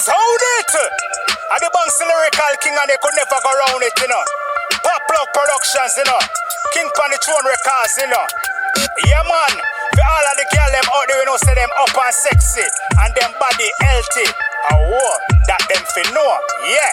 Sound it! And the Banks Lyrical King and they could never go round it, you know. Pop Plug Productions, you know. King Pan the Throne Records, you know. Yeah, man. For all of the girl them out there, you know, say them up and sexy. And them body healthy. And what? That them fi know. Yeah.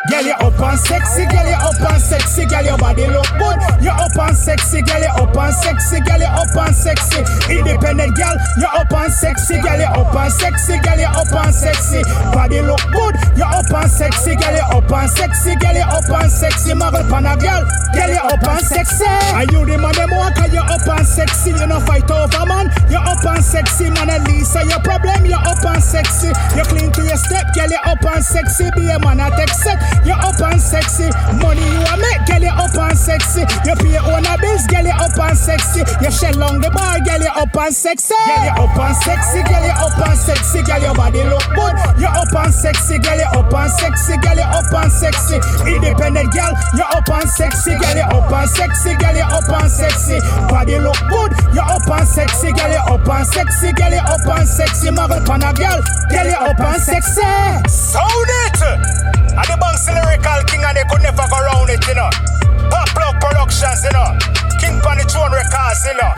Girl, you up and sexy, girl, you up and sexy, girl, your body look good. You up and sexy, girl, you up and sexy, girl, you up and sexy. Independent girl, you up and sexy, girl, you up and sexy, girl, you up and sexy. Body look good, you up and sexy, girl, you up and sexy, girl, you up and sexy. Muggle pan a girl, you up and sexy. Are you the man them walk? You up and sexy, you no fight over man. You up and sexy, man. At least your problem, you up and sexy. You clean to your step, girl, you up and sexy. Be a man at set. You up and sexy, money you a make, girl, you up and sexy. You pay your own bills, girl, you up and sexy. You shell on the bar, girl, you up and sexy. Girl, you up and sexy, girl, you up and sexy, girl, your body look good. You up and sexy, girl, you up and sexy, girl, you up and sexy. Independent girl, you up and sexy, girl, you up and sexy, girl, you up and sexy. Body look good, you up and sexy, girl, you up and sexy, girl, you up and sexy. Muggle pan a girl, you up and sexy. Sound it! And the Banks Lyrical King and they could never go round it, you know. Pop Plug Productions, you know. King Pan the Throne Records, you know.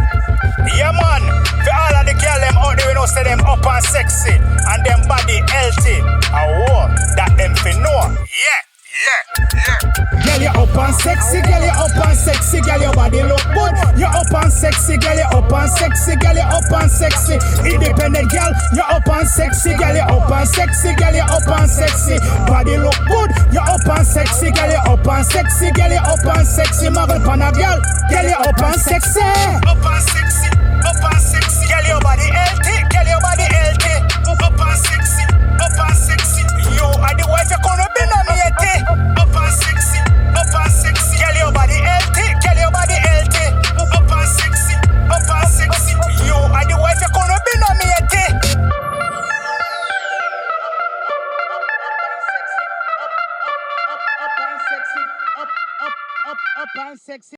Yeah, man. For all of the girl them out there, you know, say them up and sexy. And them body healthy. And what? That them fi know. Yeah. Girl, you up and sexy, girl, you up and sexy, girl, your body look good. You up and sexy, girl, you up and sexy, girl, you up and sexy. Independent girl, you up and sexy, girl, you up and sexy, girl, you up and sexy. Body look good, you up and sexy, girl, you up and sexy, girl, you up and sexy. Muggle pan a girl, you up and sexy. Up and sexy, girl, your body healthy, girl, your body healthy. Up and sexy, yo, and the wife you gonna be nominated. Up and sexy, girl, your body healthy, girl, your body healthy. Up and sexy, yo, and the wife you gonna be nominated. Up and sexy.